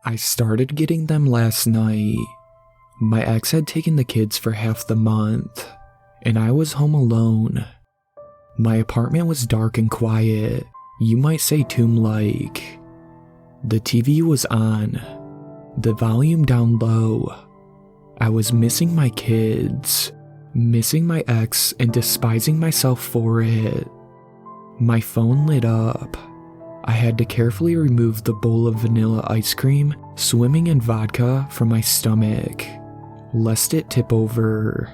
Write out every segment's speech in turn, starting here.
I started getting them last night. My ex had taken the kids for half the month, and I was home alone. My apartment was dark and quiet, you might say tomb-like. The TV was on, the volume down low. I was missing my kids, missing my ex, and despising myself for it. My phone lit up. I had to carefully remove the bowl of vanilla ice cream swimming in vodka from my stomach, lest it tip over.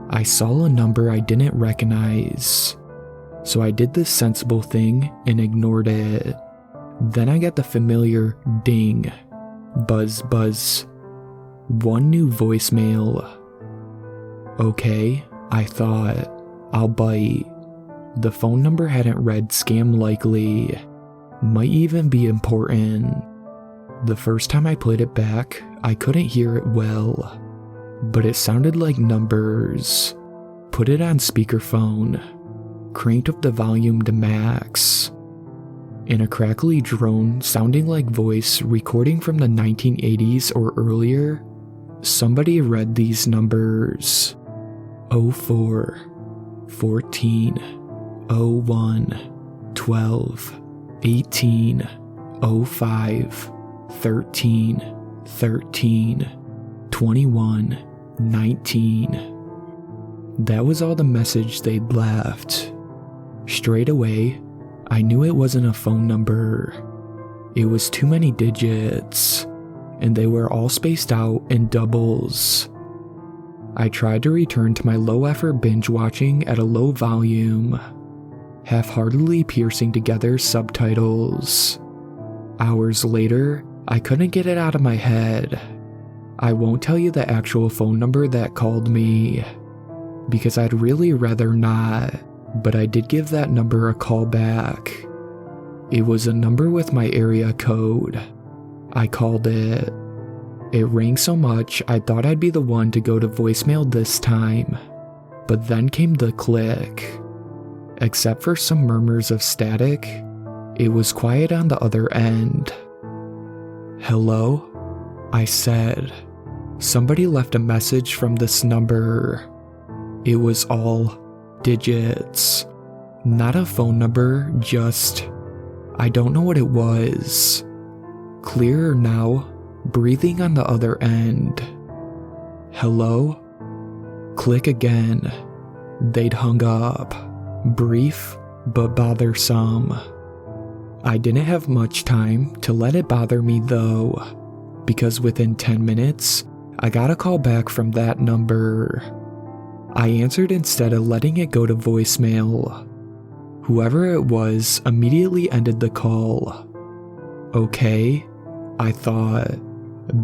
I saw a number I didn't recognize, so I did the sensible thing and ignored it. Then I got the familiar ding, buzz buzz. One new voicemail. Okay, I thought, I'll bite. The phone number hadn't read scam likely. Might even be important. The first time I played it back, I couldn't hear it well, but it sounded like numbers. Put it on speakerphone, cranked up the volume to max. In a crackly drone sounding like voice recording from the 1980s or earlier, somebody read these numbers: 04, 14, 01, 12, 18, 05, 13, 13, 21, 19. That was all the message they'd left. Straight away, I knew it wasn't a phone number. It was too many digits, and they were all spaced out in doubles. I tried to return to my low-effort binge watching at a low volume, half-heartedly piecing together subtitles. Hours later, I couldn't get it out of my head. I won't tell you the actual phone number that called me, because I'd really rather not, but I did give that number a call back. It was a number with my area code. I called it. It rang so much I thought I'd be the one to go to voicemail this time, but then came the click. Except for some murmurs of static, it was quiet on the other end. Hello? I said. Somebody left a message from this number. It was all digits. Not a phone number, just... I don't know what it was. Clearer now, breathing on the other end. Hello? Click again. They'd hung up. Brief, but bothersome. I didn't have much time to let it bother me though, because within 10 minutes, I got a call back from that number. I answered instead of letting it go to voicemail. Whoever it was immediately ended the call. Okay, I thought,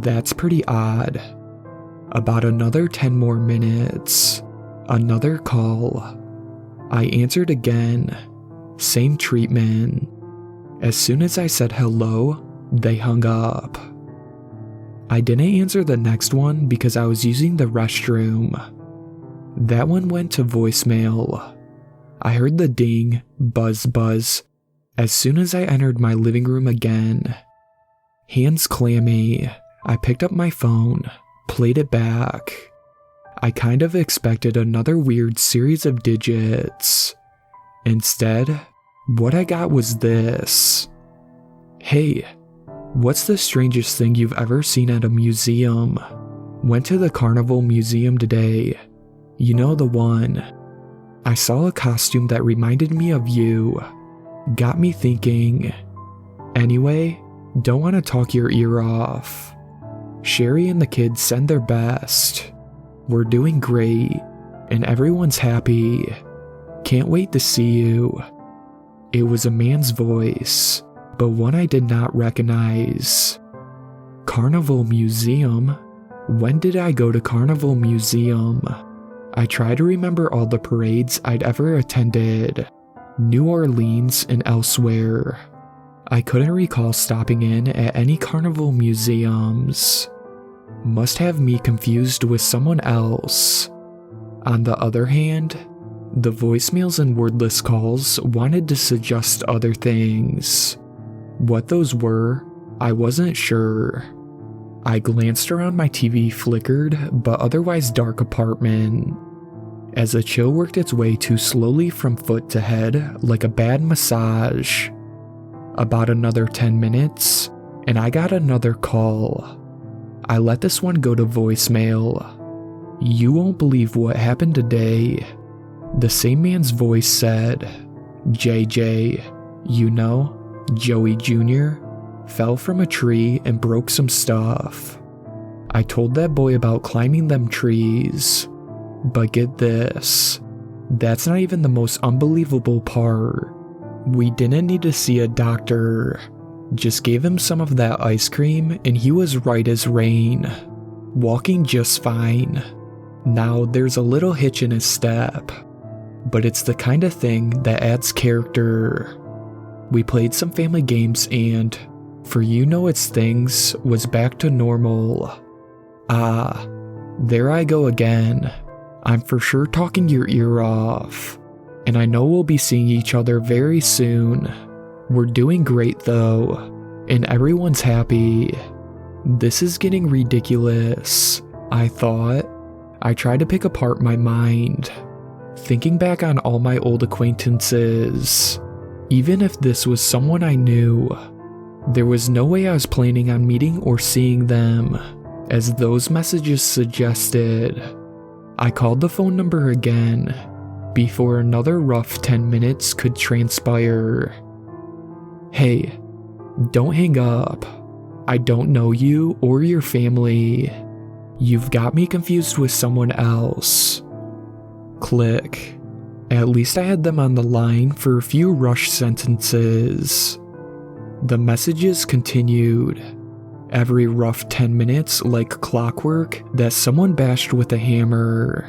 that's pretty odd. About another 10 more minutes, another call. I answered again, same treatment. As soon as I said hello, they hung up. I didn't answer the next one because I was using the restroom. That one went to voicemail. I heard the ding, buzz buzz, as soon as I entered my living room again. Hands clammy, I picked up my phone, played it back. I kind of expected another weird series of digits. Instead, what I got was this. Hey, what's the strangest thing you've ever seen at a museum? Went to the Carnival Museum today. You know, the one. I saw a costume that reminded me of you. Got me thinking. Anyway, don't want to talk your ear off. Sherry and the kids send their best. We're doing great, and everyone's happy. Can't wait to see you. It was a man's voice, but one I did not recognize. Carnival Museum? When did I go to Carnival Museum? I try to remember all the parades I'd ever attended, New Orleans and elsewhere. I couldn't recall stopping in at any Carnival museums. Must have me confused with someone else. On the other hand, the voicemails and wordless calls wanted to suggest other things. What those were, I wasn't sure. I glanced around my TV flickered but otherwise dark apartment as a chill worked its way too slowly from foot to head like a bad massage. About another 10 minutes, and I got another call. I let this one go to voicemail. "You won't believe what happened today." The same man's voice said, "JJ, you know, Joey Jr., fell from a tree and broke some stuff." I told that boy about climbing them trees. But get this, that's not even the most unbelievable part. We didn't need to see a doctor. Just gave him some of that ice cream and he was right as rain, walking just fine. Now there's a little hitch in his step, but it's the kind of thing that adds character. We played some family games and, for you know it's things, was back to normal. Ah, there I go again. I'm for sure talking your ear off, and I know we'll be seeing each other very soon. We're doing great though, and everyone's happy. This is getting ridiculous, I thought. I tried to pick apart my mind, thinking back on all my old acquaintances. Even if this was someone I knew, there was no way I was planning on meeting or seeing them, as those messages suggested. I called the phone number again, before another rough 10 minutes could transpire. "Hey, don't hang up. I don't know you or your family. You've got me confused with someone else." Click. At least I had them on the line for a few rushed sentences. The messages continued. Every rough 10 minutes like clockwork that someone bashed with a hammer.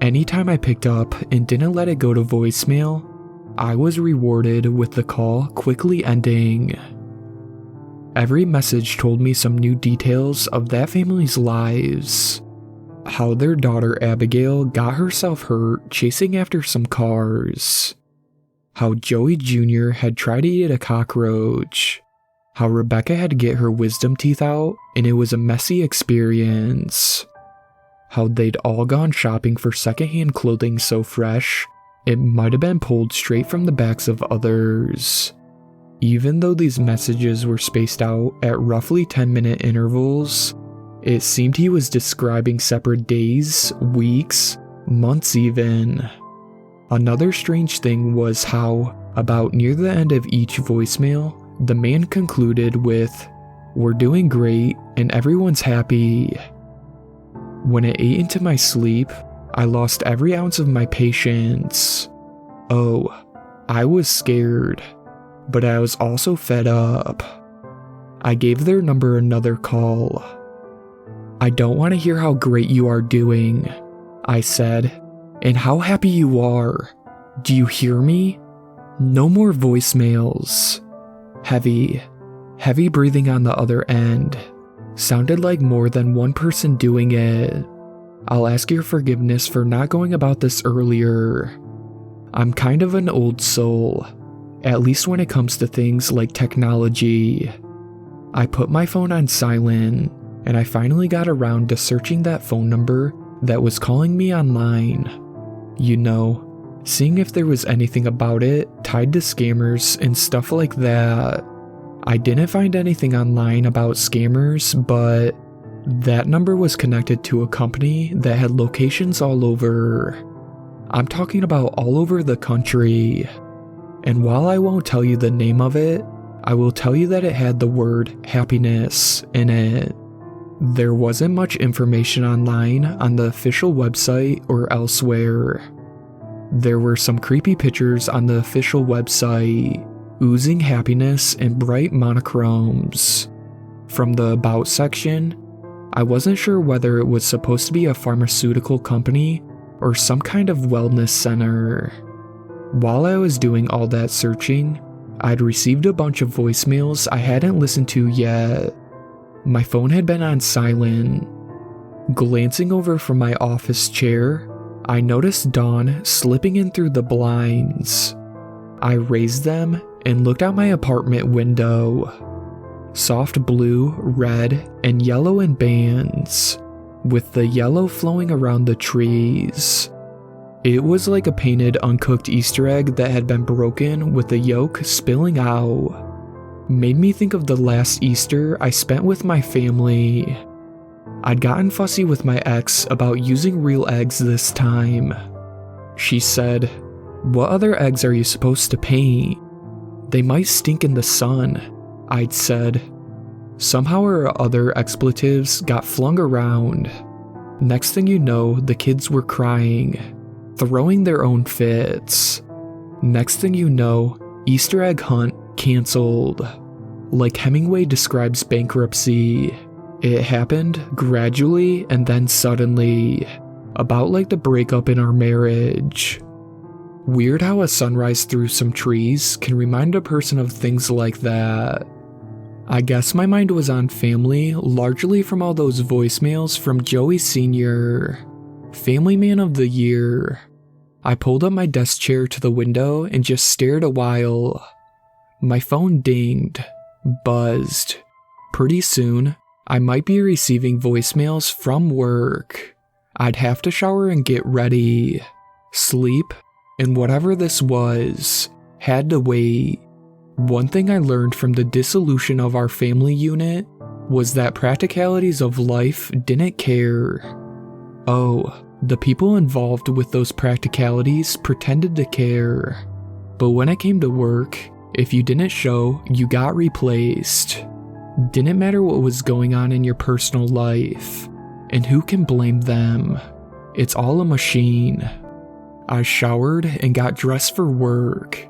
Anytime I picked up and didn't let it go to voicemail, I was rewarded with the call quickly ending. Every message told me some new details of that family's lives. How their daughter Abigail got herself hurt chasing after some cars. How Joey Jr. had tried to eat a cockroach. How Rebecca had to get her wisdom teeth out and it was a messy experience. How they'd all gone shopping for secondhand clothing so fresh, it might have been pulled straight from the backs of others. Even though these messages were spaced out at roughly 10-minute intervals, it seemed he was describing separate days, weeks, months even. Another strange thing was how, about near the end of each voicemail, the man concluded with, "We're doing great and everyone's happy." When it ate into my sleep, I lost every ounce of my patience. Oh, I was scared, but I was also fed up. I gave their number another call. "I don't want to hear how great you are doing," I said, "and how happy you are. Do you hear me? No more voicemails." Heavy breathing on the other end. Sounded like more than one person doing it. "I'll ask your forgiveness for not going about this earlier. I'm kind of an old soul, at least when it comes to things like technology." I put my phone on silent, and I finally got around to searching that phone number that was calling me online. You know, seeing if there was anything about it tied to scammers and stuff like that. I didn't find anything online about scammers, but that number was connected to a company that had locations all over. I'm talking about all over the country. And while I won't tell you the name of it, I will tell you that it had the word happiness in it. There wasn't much information online on the official website or elsewhere. There were some creepy pictures on the official website, oozing happiness in bright monochromes. From the About section, I wasn't sure whether it was supposed to be a pharmaceutical company or some kind of wellness center. While I was doing all that searching, I'd received a bunch of voicemails I hadn't listened to yet. My phone had been on silent. Glancing over from my office chair, I noticed dawn slipping in through the blinds. I raised them and looked out my apartment window. soft blue, red, and yellow in bands, with the yellow flowing around the trees. It was like a painted uncooked Easter egg that had been broken with the yolk spilling out. Made me think of the last Easter I spent with my family. I'd gotten fussy with my ex about using real eggs this time. She said, "What other eggs are you supposed to paint? They might stink in the sun," I'd said. Somehow our other expletives got flung around. Next thing you know, the kids were crying, throwing their own fits. Next thing you know, Easter egg hunt canceled. Like Hemingway describes bankruptcy, it happened gradually and then suddenly, about like the breakup in our marriage. Weird how a sunrise through some trees can remind a person of things like that. I guess my mind was on family largely from all those voicemails from Joey Sr., Family Man of the Year. I pulled up my desk chair to the window and just stared a while. My phone dinged, buzzed. Pretty soon, I might be receiving voicemails from work. I'd have to shower and get ready. Sleep, and whatever this was, had to wait. One thing I learned from the dissolution of our family unit was that practicalities of life didn't care. Oh, the people involved with those practicalities pretended to care. But when it came to work, if you didn't show, you got replaced. Didn't matter what was going on in your personal life. And who can blame them? It's all a machine. I showered and got dressed for work.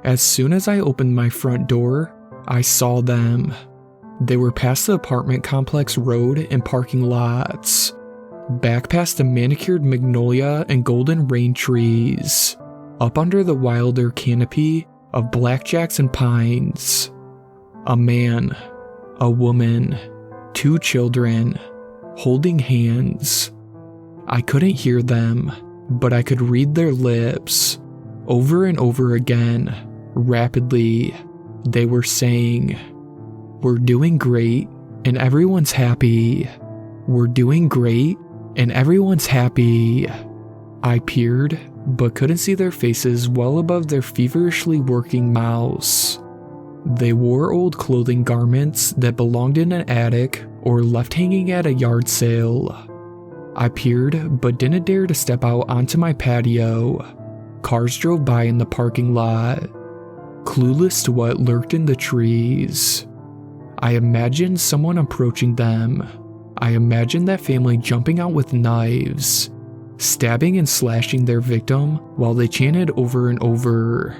As soon as I opened my front door, I saw them. They were past the apartment complex road and parking lots, back past the manicured magnolia and golden rain trees, up under the wilder canopy of blackjacks and pines. A man, a woman, 2 children, holding hands. I couldn't hear them, but I could read their lips. Over and over again, rapidly, they were saying, "We're doing great, and everyone's happy. We're doing great, and everyone's happy." I peered, but couldn't see their faces well above their feverishly working mouths. They wore old clothing garments that belonged in an attic or left hanging at a yard sale. I peered, but didn't dare to step out onto my patio. Cars drove by in the parking lot, clueless to what lurked in the trees. I imagined someone approaching them. I imagined that family jumping out with knives, stabbing and slashing their victim while they chanted over and over,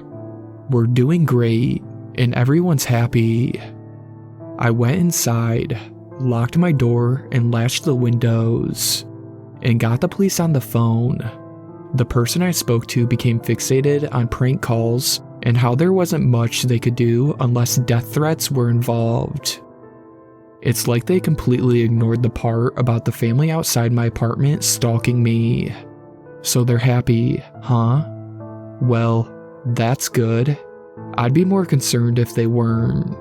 "We're doing great, and everyone's happy." I went inside, locked my door and latched the windows, and got the police on the phone. The person I spoke to became fixated on prank calls and how there wasn't much they could do unless death threats were involved. It's like they completely ignored the part about the family outside my apartment stalking me. So they're happy, huh? Well, that's good. I'd be more concerned if they weren't.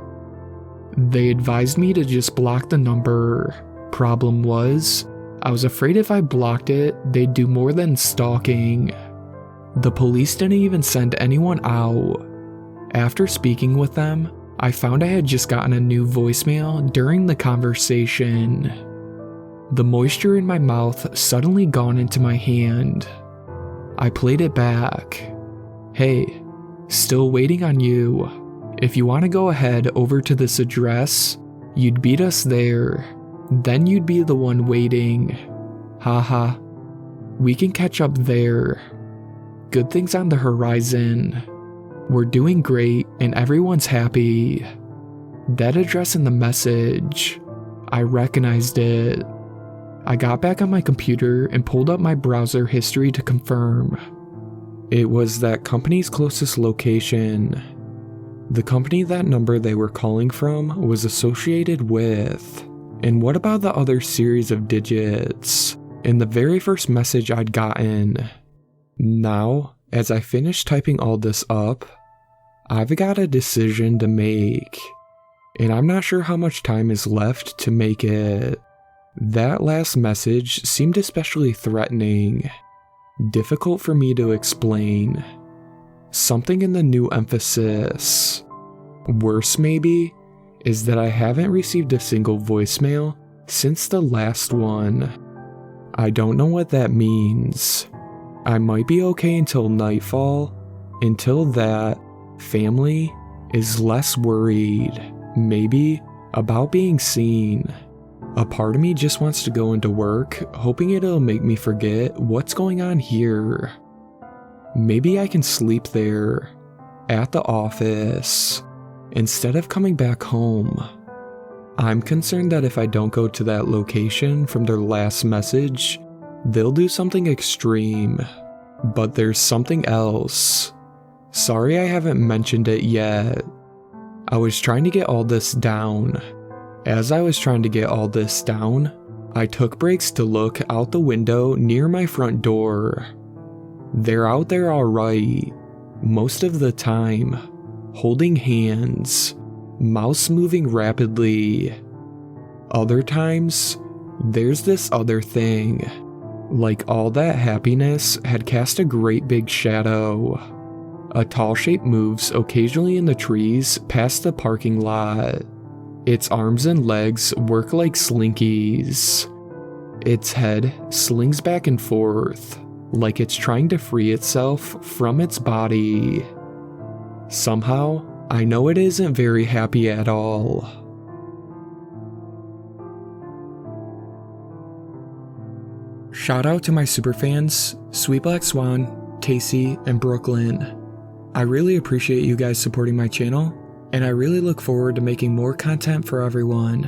They advised me to just block the number. Problem was, I was afraid if I blocked it, they'd do more than stalking. The police didn't even send anyone out. After speaking with them, I found I had just gotten a new voicemail during the conversation. The moisture in my mouth suddenly gone into my hand. I played it back. "Hey, still waiting on you. If you want to go ahead over to this address, you'd beat us there. Then you'd be the one waiting. Haha. We can catch up there. Good things on the horizon. We're doing great and everyone's happy." That address in the message, I recognized it. I got back on my computer and pulled up my browser history to confirm. It was that company's closest location. The company that number they were calling from was associated with. And what about the other series of digits in the very first message I'd gotten? Now, as I finish typing all this up, I've got a decision to make. and I'm not sure how much time is left to make it. That last message seemed especially threatening, difficult for me to explain. Something in the new emphasis, worse maybe, is that I haven't received a single voicemail since the last one. I don't know what that means. I might be okay until nightfall. Until that, family is less worried, maybe, about being seen. A part of me just wants to go into work, hoping it'll make me forget what's going on here. Maybe I can sleep there, at the office, instead of coming back home. I'm concerned that if I don't go to that location from their last message, they'll do something extreme. But there's something else. Sorry I haven't mentioned it yet. I was trying to get all this down. As I was trying to get all this down, I took breaks to look out the window near my front door. They're out there alright, most of the time, holding hands, mouse moving rapidly. Other times, there's this other thing, like all that happiness had cast a great big shadow. A tall shape moves occasionally in the trees past the parking lot. Its arms and legs work like slinkies. Its head slings back and forth, like it's trying to free itself from its body. Somehow, I know it isn't very happy at all. Shout out to my superfans, Sweet Black Swan, Casey, and Brooklyn. I really appreciate you guys supporting my channel, and I really look forward to making more content for everyone.